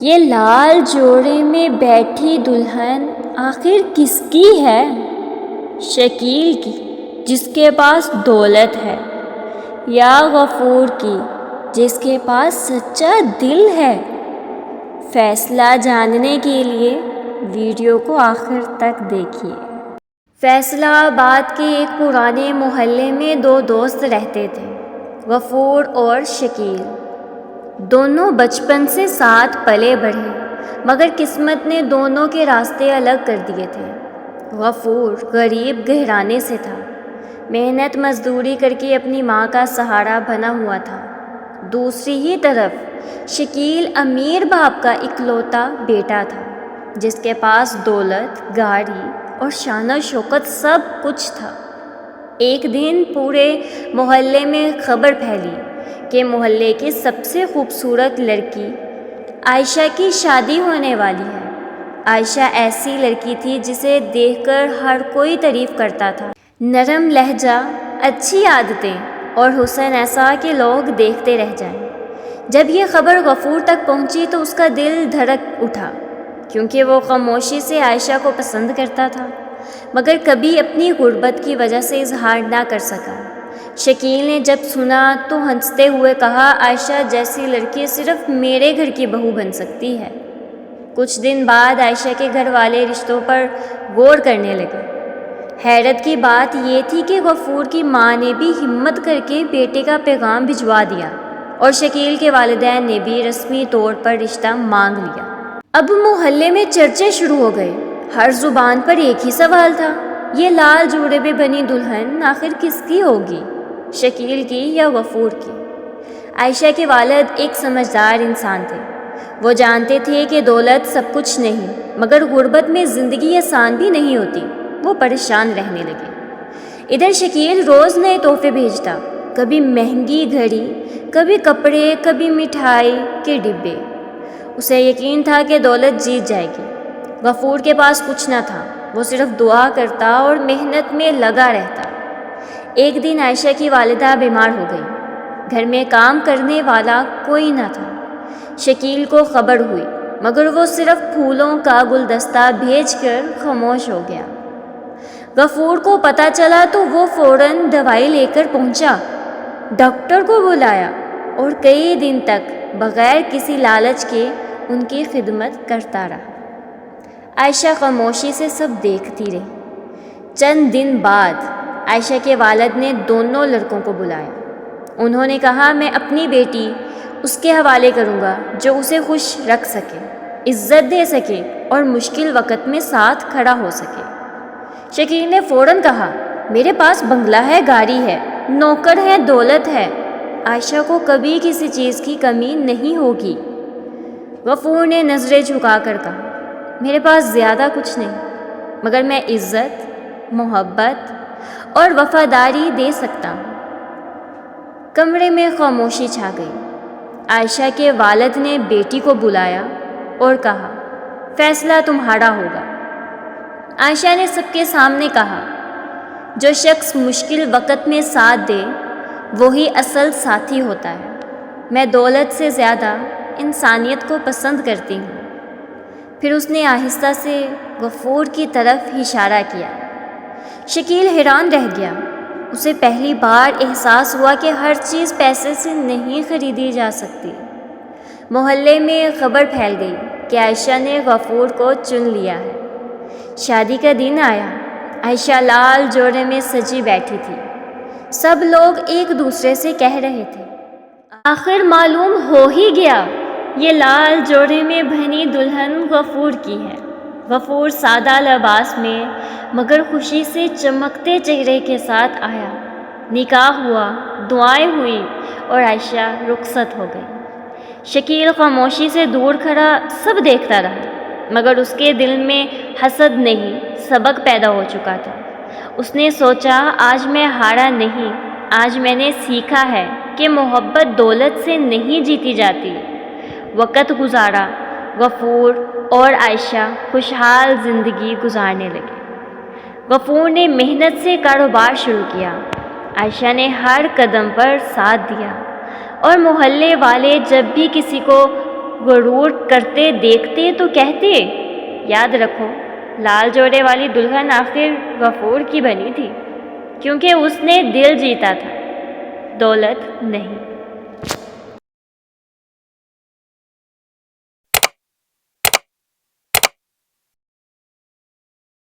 یہ لال جوڑے میں بیٹھی دلہن آخر کس کی ہے؟ شکیل کی جس کے پاس دولت ہے، یا غفور کی جس کے پاس سچا دل ہے؟ فیصلہ جاننے کے لیے ویڈیو کو آخر تک دیکھیے۔ فیصلہ آباد کے ایک پرانے محلے میں دو دوست رہتے تھے، غفور اور شکیل۔ دونوں بچپن سے ساتھ پلے بڑھے، مگر قسمت نے دونوں کے راستے الگ کر دیے تھے۔ غفور غریب گھرانے سے تھا، محنت مزدوری کر کے اپنی ماں کا سہارا بنا ہوا تھا۔ دوسری ہی طرف شکیل امیر باپ کا اکلوتا بیٹا تھا، جس کے پاس دولت، گاڑی اور شان و شوکت سب کچھ تھا۔ ایک دن پورے محلے میں خبر پھیلی کہ محلے کی سب سے خوبصورت لڑکی عائشہ کی شادی ہونے والی ہے۔ عائشہ ایسی لڑکی تھی جسے دیکھ کر ہر کوئی تعریف کرتا تھا۔ نرم لہجہ، اچھی عادتیں اور حسن ایسا کہ لوگ دیکھتے رہ جائیں۔ جب یہ خبر غفور تک پہنچی تو اس کا دل دھڑک اٹھا، کیونکہ وہ خاموشی سے عائشہ کو پسند کرتا تھا، مگر کبھی اپنی غربت کی وجہ سے اظہار نہ کر سکا۔ شکیل نے جب سنا تو ہنستے ہوئے کہا، عائشہ جیسی لڑکی صرف میرے گھر کی بہو بن سکتی ہے۔ کچھ دن بعد عائشہ کے گھر والے رشتوں پر غور کرنے لگے۔ حیرت کی بات یہ تھی کہ غفور کی ماں نے بھی ہمت کر کے بیٹے کا پیغام بھجوا دیا، اور شکیل کے والدین نے بھی رسمی طور پر رشتہ مانگ لیا۔ اب محلے میں چرچے شروع ہو گئے۔ ہر زبان پر ایک ہی سوال تھا، یہ لال جوڑے میں بنی دلہن آخر کس کی ہوگی، شکیل کی یا غفور کی؟ عائشہ کے والد ایک سمجھدار انسان تھے۔ وہ جانتے تھے کہ دولت سب کچھ نہیں، مگر غربت میں زندگی آسان بھی نہیں ہوتی۔ وہ پریشان رہنے لگے۔ ادھر شکیل روز نئے تحفے بھیجتا، کبھی مہنگی گھڑی، کبھی کپڑے، کبھی مٹھائی کے ڈبے۔ اسے یقین تھا کہ دولت جیت جائے گی۔ غفور کے پاس کچھ نہ تھا، وہ صرف دعا کرتا اور محنت میں لگا رہتا۔ ایک دن عائشہ کی والدہ بیمار ہو گئی، گھر میں کام کرنے والا کوئی نہ تھا۔ شکیل کو خبر ہوئی، مگر وہ صرف پھولوں کا گلدستہ بھیج کر خاموش ہو گیا۔ غفور کو پتہ چلا تو وہ فوراً دوائی لے کر پہنچا، ڈاکٹر کو بلایا اور کئی دن تک بغیر کسی لالچ کے ان کی خدمت کرتا رہا۔ عائشہ خاموشی سے سب دیکھتی رہی۔ چند دن بعد عائشہ کے والد نے دونوں لڑکوں کو بلایا۔ انہوں نے کہا، میں اپنی بیٹی اس کے حوالے کروں گا جو اسے خوش رکھ سکے، عزت دے سکے اور مشکل وقت میں ساتھ کھڑا ہو سکے۔ شکیل نے فوراً کہا، میرے پاس بنگلہ ہے، گاڑی ہے، نوکر ہے، دولت ہے، عائشہ کو کبھی کسی چیز کی کمی نہیں ہوگی۔ غفور نے نظریں جھکا کر کہا، میرے پاس زیادہ کچھ نہیں، مگر میں عزت، محبت اور وفاداری دے سکتا ہوں۔ کمرے میں خاموشی چھا گئی۔ عائشہ کے والد نے بیٹی کو بلایا اور کہا، فیصلہ تمہارا ہوگا۔ عائشہ نے سب کے سامنے کہا، جو شخص مشکل وقت میں ساتھ دے وہی اصل ساتھی ہوتا ہے۔ میں دولت سے زیادہ انسانیت کو پسند کرتی ہوں۔ پھر اس نے آہستہ سے غفور کی طرف اشارہ کیا۔ شکیل حیران رہ گیا۔ اسے پہلی بار احساس ہوا کہ ہر چیز پیسے سے نہیں خریدی جا سکتی۔ محلے میں خبر پھیل گئی کہ عائشہ نے غفور کو چن لیا ہے۔ شادی کا دن آیا۔ عائشہ لال جوڑے میں سجی بیٹھی تھی۔ سب لوگ ایک دوسرے سے کہہ رہے تھے، آخر معلوم ہو ہی گیا، یہ لال جوڑے میں بنی دلہن غفور کی ہے۔ غفور سادہ لباس میں مگر خوشی سے چمکتے چہرے کے ساتھ آیا۔ نکاح ہوا، دعائیں ہوئیں اور عائشہ رخصت ہو گئی۔ شکیل خاموشی سے دور کھڑا سب دیکھتا رہا، مگر اس کے دل میں حسد نہیں، سبق پیدا ہو چکا تھا۔ اس نے سوچا، آج میں ہارا نہیں، آج میں نے سیکھا ہے کہ محبت دولت سے نہیں جیتی جاتی۔ وقت گزارا، غفور اور عائشہ خوشحال زندگی گزارنے لگے۔ غفور نے محنت سے کاروبار شروع کیا، عائشہ نے ہر قدم پر ساتھ دیا، اور محلے والے جب بھی کسی کو غرور کرتے دیکھتے تو کہتے، یاد رکھو لال جوڑے والی دلہن آخر غفور کی بنی تھی، کیونکہ اس نے دل جیتا تھا، دولت نہیں۔